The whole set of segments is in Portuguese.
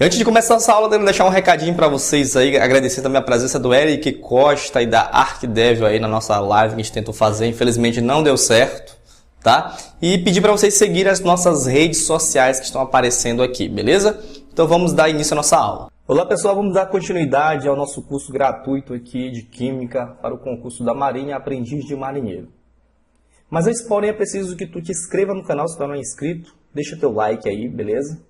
Antes de começar essa aula, eu quero deixar um recadinho para vocês aí, agradecer também a presença do Eric Costa e da ArcDev aí na nossa live que a gente tentou fazer, infelizmente não deu certo, tá? E pedir para vocês seguirem as nossas redes sociais que estão aparecendo aqui, beleza? Então vamos dar início à nossa aula. Olá pessoal, vamos dar continuidade ao nosso curso gratuito aqui de Química para o concurso da Marinha Aprendiz de Marinheiro. Mas antes, porém, é preciso que tu te inscreva no canal se tu não é inscrito, deixa teu like aí, beleza?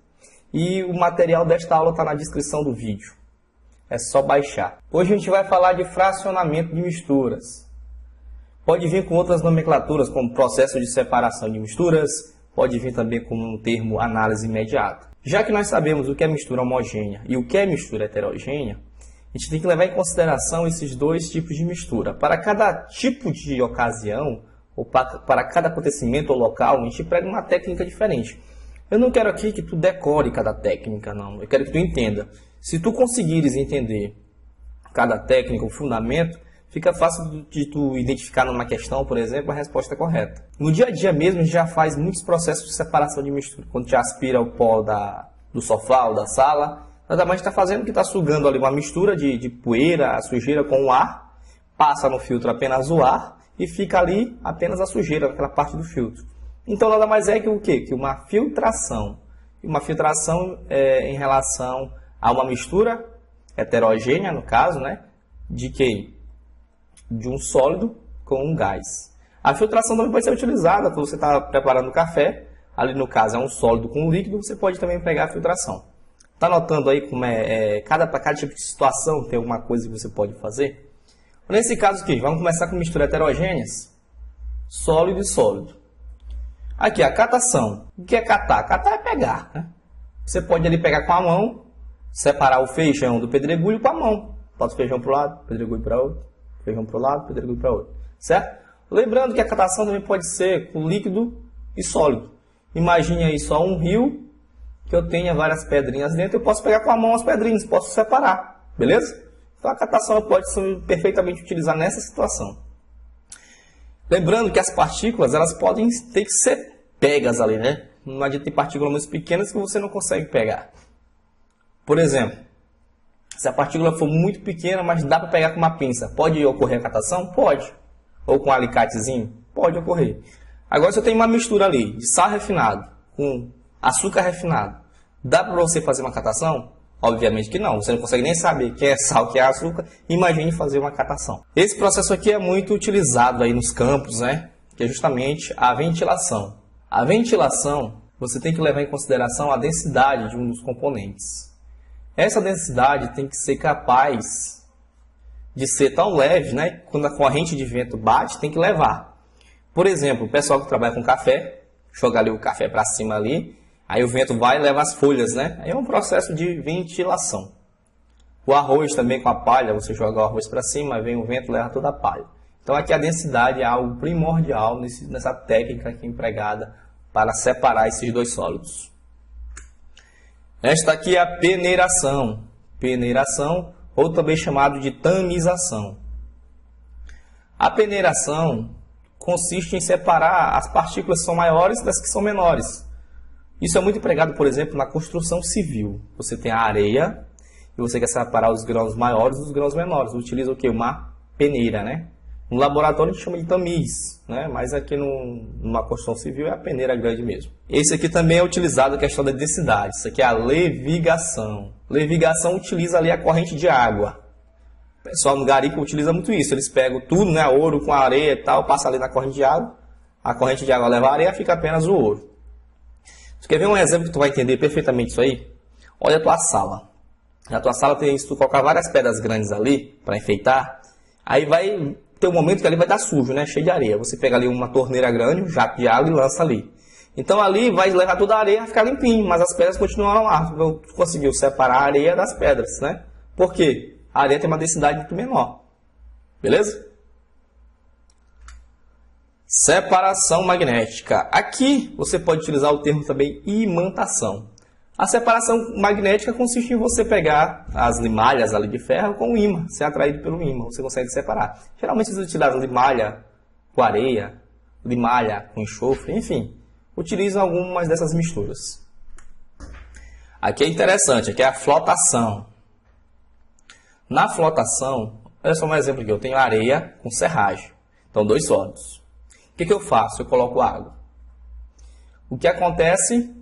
E o material desta aula está na descrição do vídeo. É só baixar. Hoje a gente vai falar de fracionamento de misturas. Pode vir com outras nomenclaturas, como processo de separação de misturas. Pode vir também com um termo análise imediata. Já que nós sabemos o que é mistura homogênea e o que é mistura heterogênea, a gente tem que levar em consideração esses dois tipos de mistura. Para cada tipo de ocasião, ou para cada acontecimento ou local, a gente prega uma técnica diferente. Eu não quero aqui que tu decore cada técnica, não. Eu quero que tu entenda. Se tu conseguires entender cada técnica, o fundamento, fica fácil de tu identificar numa questão, por exemplo, a resposta correta. No dia a dia mesmo, a gente já faz muitos processos de separação de mistura. Quando te aspira o pó do sofá ou da sala, nada mais está fazendo que está sugando ali uma mistura de poeira, a sujeira com o ar, passa no filtro apenas o ar e fica ali apenas a sujeira, aquela parte do filtro. Então, nada mais é que o quê? Que uma filtração. Uma filtração em relação a uma mistura heterogênea, no caso, né? De quê? De um sólido com um gás. A filtração também pode ser utilizada quando você está preparando o café. Ali, no caso, é um sólido com um líquido. Você pode também pegar a filtração. Está notando aí como para cada tipo de situação tem alguma coisa que você pode fazer? Nesse caso aqui, vamos começar com misturas heterogêneas. Sólido e sólido. Aqui, a catação. O que é catar? Catar é pegar, né? Você pode ali pegar com a mão, separar o feijão do pedregulho com a mão. Bota o feijão para o lado, pedregulho para outro, feijão para o lado, pedregulho para outro. Certo? Lembrando que a catação também pode ser com líquido e sólido. Imagine aí só um rio que eu tenha várias pedrinhas dentro. Eu posso pegar com a mão as pedrinhas, posso separar. Beleza? Então a catação pode ser perfeitamente utilizada nessa situação. Lembrando que as partículas, elas podem ter que ser pegas ali, né? Não adianta ter partículas muito pequenas que você não consegue pegar. Por exemplo, se a partícula for muito pequena, mas dá para pegar com uma pinça, pode ocorrer a catação? Pode. Ou com um alicatezinho? Pode ocorrer. Agora, se eu tenho uma mistura ali de sal refinado com açúcar refinado, dá para você fazer uma catação? Obviamente que não, você não consegue nem saber o que é sal, o que é açúcar, imagine fazer uma catação. Esse processo aqui é muito utilizado aí nos campos, né? Que é justamente a ventilação. A ventilação, você tem que levar em consideração a densidade de um dos componentes. Essa densidade tem que ser capaz de ser tão leve, né? Quando a corrente de vento bate, tem que levar. Por exemplo, o pessoal que trabalha com café, joga ali o café para cima ali, aí o vento vai e leva as folhas, né? Aí é um processo de ventilação. O arroz também com a palha, você joga o arroz para cima, vem o vento e leva toda a palha. Então aqui a densidade é algo primordial nessa técnica aqui empregada para separar esses dois sólidos. Esta aqui é a peneiração. Peneiração, ou também chamado de tamização. A peneiração consiste em separar as partículas que são maiores das que são menores. Isso é muito empregado, por exemplo, na construção civil. Você tem a areia e você quer separar os grãos maiores dos grãos menores. Utiliza o quê? Uma peneira, né? No laboratório a gente chama de tamiz, né? Mas aqui numa construção civil é a peneira grande mesmo. Esse aqui também é utilizado a questão da densidade. Isso aqui é a levigação. Levigação utiliza ali a corrente de água. O pessoal no garimpo utiliza muito isso. Eles pegam tudo, né? Ouro com areia e tal, passa ali na corrente de água. A corrente de água leva a areia, fica apenas o ouro. Tu quer ver um exemplo que tu vai entender perfeitamente isso aí? Olha a tua sala. Na tua sala tem, se tu colocar várias pedras grandes ali para enfeitar, aí vai ter um momento que ali vai estar sujo, né? Cheio de areia. Você pega ali uma torneira grande, um jato de água e lança ali. Então ali vai levar toda a areia a ficar limpinho, mas as pedras continuam lá. Tu conseguiu separar a areia das pedras, né? Por quê? A areia tem uma densidade muito menor. Beleza? Separação magnética. Aqui você pode utilizar o termo também imantação. A separação magnética consiste em você pegar as limalhas ali de ferro com o ímã, ser atraído pelo ímã, você consegue separar. Geralmente você utiliza limalha com areia, limalha com enxofre, enfim, utilizam algumas dessas misturas. Aqui é interessante, aqui é a flotação. Na flotação, olha só um exemplo aqui, eu tenho areia com serragem. Então, dois sólidos. O que eu faço? Eu coloco água. O que acontece?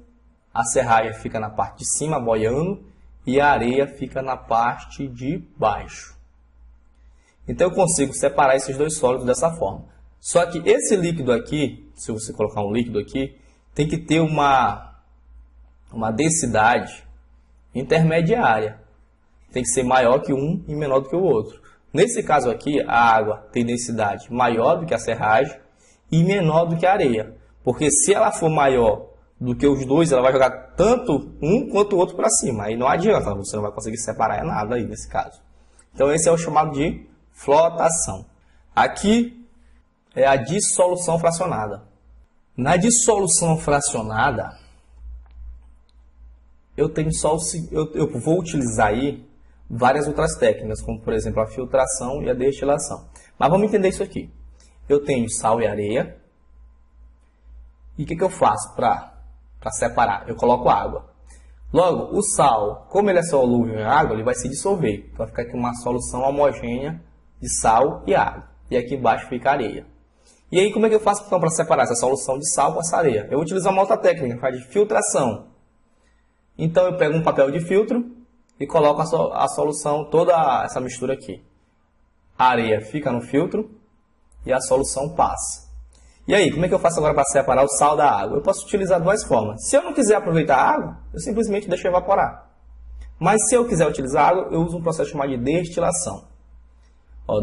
A serragem fica na parte de cima, boiando, e a areia fica na parte de baixo. Então, eu consigo separar esses dois sólidos dessa forma. Só que esse líquido aqui, se você colocar um líquido aqui, tem que ter uma densidade intermediária. Tem que ser maior que um e menor do que o outro. Nesse caso aqui, a água tem densidade maior do que a serragem e menor do que a areia. Porque se ela for maior do que os dois, ela vai jogar tanto um quanto o outro para cima. Aí não adianta, você não vai conseguir separar nada aí nesse caso. Então esse é o chamado de flotação. Aqui é a dissolução fracionada. Na dissolução fracionada, eu vou utilizar aí várias outras técnicas, como por exemplo a filtração e a destilação. Mas vamos entender isso aqui. Eu tenho sal e areia. E o que eu faço para separar? Eu coloco água. Logo, o sal, como ele é solúvel em água, ele vai se dissolver. Então vai ficar aqui uma solução homogênea de sal e água. E aqui embaixo fica areia. E aí como é que eu faço então para separar essa solução de sal com essa areia? Eu vou utilizar uma outra técnica, de filtração. Então eu pego um papel de filtro e coloco a solução, toda essa mistura aqui. A areia fica no filtro e a solução passa. E aí, como é que eu faço agora para separar o sal da água? Eu posso utilizar duas formas. Se eu não quiser aproveitar a água, eu simplesmente deixo evaporar. Mas se eu quiser utilizar água, eu uso um processo chamado de destilação.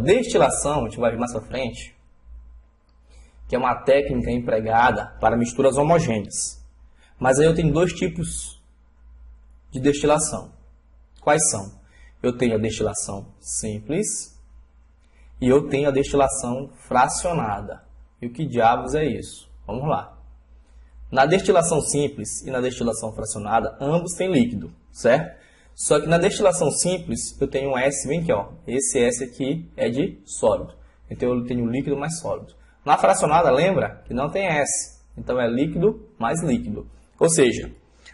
Destilação, a gente vai ver mais para frente, que é uma técnica empregada para misturas homogêneas. Mas aí eu tenho dois tipos de destilação. Quais são? Eu tenho a destilação simples e eu tenho a destilação fracionada. E o que diabos é isso? Vamos lá. Na destilação simples e na destilação fracionada, ambos têm líquido, certo? Só que na destilação simples, eu tenho um S bem aqui, ó. Esse S aqui é de sólido. Então eu tenho líquido mais sólido. Na fracionada, lembra que não tem S. Então é líquido mais líquido. Ou seja,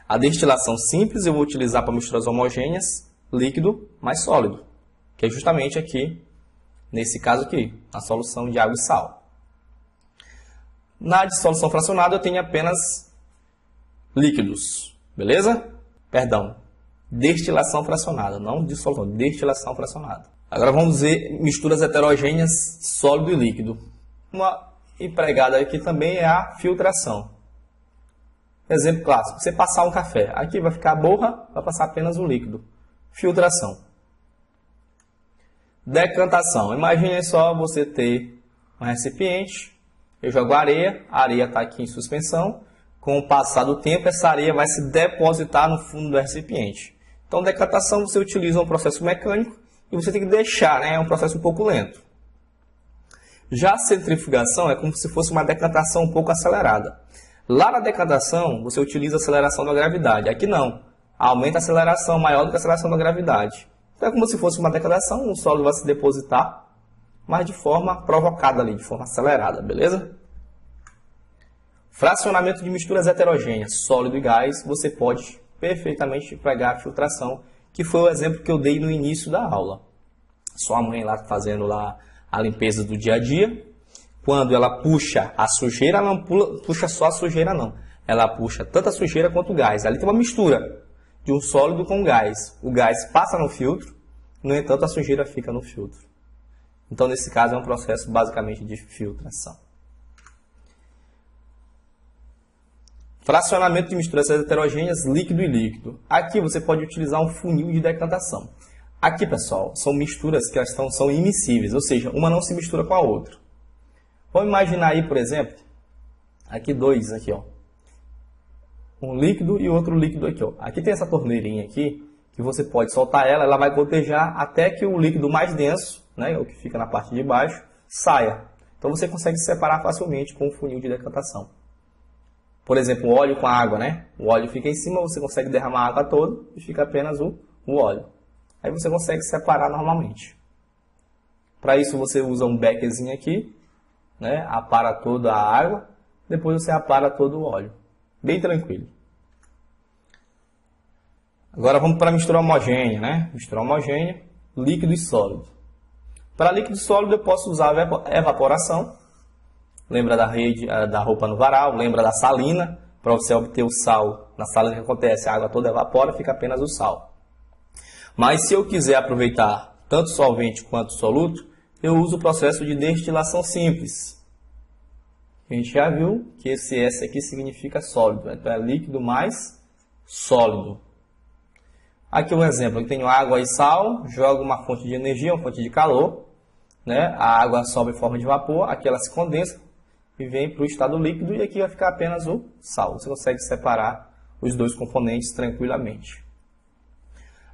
a destilação simples eu vou utilizar para misturas homogêneas, líquido mais sólido. Que é justamente aqui, nesse caso aqui, a solução de água e sal. Na dissolução fracionada eu tenho apenas líquidos, beleza? Perdão, destilação fracionada, não dissolução, destilação fracionada. Agora vamos ver misturas heterogêneas, sólido e líquido. Uma empregada aqui também é a filtração. Exemplo clássico, você passar um café, aqui vai ficar a borra, vai passar apenas o líquido. Filtração. Decantação, imagine só você ter um recipiente. Eu jogo areia, a areia está aqui em suspensão. Com o passar do tempo, essa areia vai se depositar no fundo do recipiente. Então, decantação, você utiliza um processo mecânico e você tem que deixar, né? É um processo um pouco lento. Já a centrifugação é como se fosse uma decantação um pouco acelerada. Lá na decantação, você utiliza a aceleração da gravidade. Aqui não. Aumenta a aceleração maior do que a aceleração da gravidade. Então, é como se fosse uma decantação, o sólido vai se depositar, mas de forma provocada ali, de forma acelerada, beleza? Fracionamento de misturas heterogêneas, sólido e gás, você pode perfeitamente empregar a filtração, que foi o exemplo que eu dei no início da aula. Sua mãe lá fazendo lá a limpeza do dia a dia, quando ela puxa a sujeira, ela não puxa só a sujeira não, ela puxa tanto a sujeira quanto o gás. Ali tem uma mistura de um sólido com gás. O gás passa no filtro, no entanto a sujeira fica no filtro. Então, nesse caso, é um processo basicamente de filtração. Fracionamento de misturas heterogêneas, líquido e líquido. Aqui você pode utilizar um funil de decantação. Aqui, pessoal, são misturas que são immiscíveis, ou seja, uma não se mistura com a outra. Vamos imaginar aí, por exemplo, aqui dois, aqui, ó. Um líquido e outro líquido aqui, ó. Aqui tem essa torneirinha aqui, que você pode soltar ela, ela vai gotejar até que o líquido mais denso, né, o que fica na parte de baixo, saia. Então você consegue separar facilmente com o funil de decantação. Por exemplo, o óleo com a água, né? O óleo fica em cima, você consegue derramar a água toda e fica apenas o óleo. Aí você consegue separar normalmente. Para isso você usa um beckerzinho aqui, né? Apara toda a água, depois você apara todo o óleo. Bem tranquilo. Agora vamos para a mistura homogênea, né? Mistura homogênea, líquido e sólido. Para líquido e sólido eu posso usar a evaporação. Lembra da rede, da roupa no varal, lembra da salina. Para você obter o sal, na salina que acontece, a água toda evapora, fica apenas o sal. Mas se eu quiser aproveitar tanto solvente quanto soluto, eu uso o processo de destilação simples. A gente já viu que esse S aqui significa sólido, então é líquido mais sólido. Aqui um exemplo, eu tenho água e sal, jogo uma fonte de energia, uma fonte de calor, né? A água sobe em forma de vapor, aqui ela se condensa e vem para o estado líquido e aqui vai ficar apenas o sal. Você consegue separar os dois componentes tranquilamente.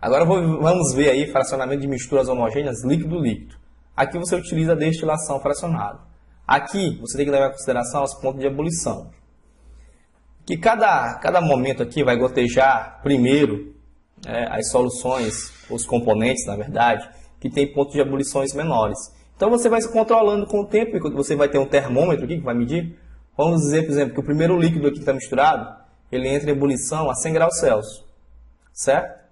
Agora vamos ver aí fracionamento de misturas homogêneas líquido-líquido. Aqui você utiliza a destilação fracionada. Aqui você tem que levar em consideração os pontos de ebulição. Que cada momento aqui vai gotejar primeiro as soluções, os componentes na verdade, que tem pontos de ebulições menores. Então você vai se controlando com o tempo, e você vai ter um termômetro aqui que vai medir. Vamos dizer, por exemplo, que o primeiro líquido aqui que está misturado, ele entra em ebulição a 100 graus Celsius, certo?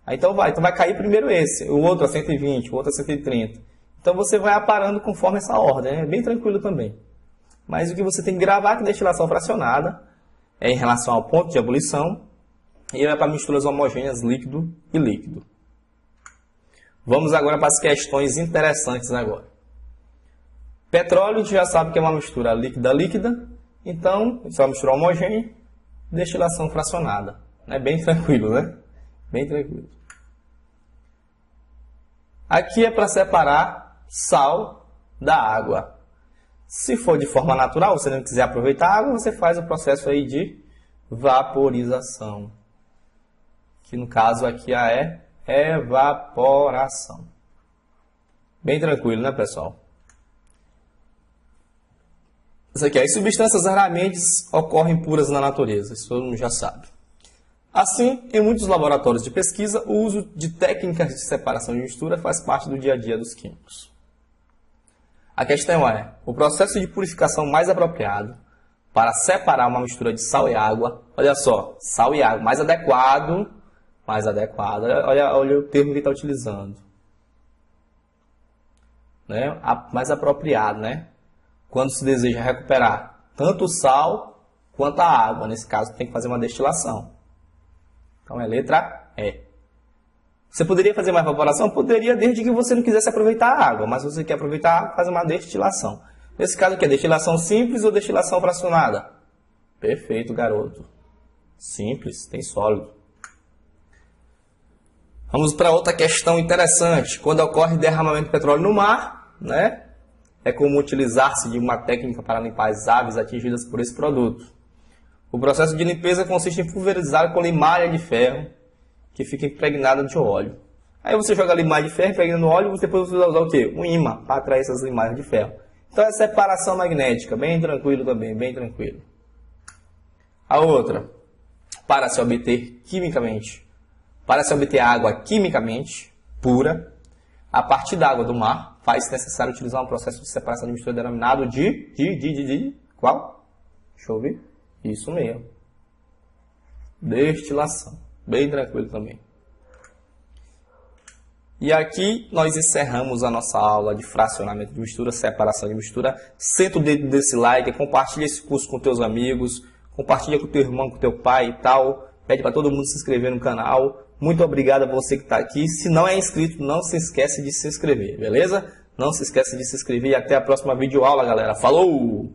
Aí então vai cair primeiro esse, o outro a 120, o outro a 130. Então você vai aparando conforme essa ordem, é bem tranquilo também. Mas o que você tem que gravar é que a destilação fracionada é em relação ao ponto de ebulição e é para misturas homogêneas líquido e líquido. Vamos agora para as questões interessantes agora. Petróleo a gente já sabe que é uma mistura líquida-líquida, então isso é uma mistura homogênea, destilação fracionada. É bem tranquilo, né? Bem tranquilo. Aqui é para separar sal da água. Se for de forma natural, você não quiser aproveitar a água, você faz o processo aí de vaporização. Que no caso aqui é evaporação. Bem tranquilo, né, pessoal? Isso aqui, as substâncias raramente ocorrem puras na natureza, isso todo mundo já sabe. Assim, em muitos laboratórios de pesquisa, o uso de técnicas de separação de mistura faz parte do dia a dia dos químicos. A questão é, o processo de purificação mais apropriado para separar uma mistura de sal e água, olha só, sal e água, mais adequado, olha o termo que está utilizando. Né? Mais apropriado, né? Quando se deseja recuperar tanto o sal quanto a água, nesse caso tem que fazer uma destilação. Então é letra E. Você poderia fazer uma evaporação? Poderia, desde que você não quisesse aproveitar a água, mas se você quer aproveitar a água, faz uma destilação. Nesse caso aqui é destilação simples ou destilação fracionada? Perfeito, garoto. Simples, tem sólido. Vamos para outra questão interessante. Quando ocorre derramamento de petróleo no mar, né, é comum utilizar-se de uma técnica para limpar as aves atingidas por esse produto. O processo de limpeza consiste em pulverizar com limalha de ferro que fica impregnada de óleo. Aí você joga a limalha de ferro, impregna no óleo, e depois você vai usar o quê? Um ímã para atrair essas limalhas de ferro. Então é separação magnética, bem tranquilo também, bem tranquilo. A outra, para se obter água quimicamente pura, a partir da água do mar, faz necessário utilizar um processo de separação de mistura denominado qual? Deixa eu ver. Isso mesmo. Destilação. Bem tranquilo também. E aqui nós encerramos a nossa aula de fracionamento de mistura, separação de mistura. Senta o dedo desse like, compartilha esse curso com teus amigos, compartilha com teu irmão, com teu pai e tal. Pede para todo mundo se inscrever no canal. Muito obrigado a você que está aqui. Se não é inscrito, não se esquece de se inscrever, beleza? Não se esquece de se inscrever e até a próxima videoaula, galera. Falou!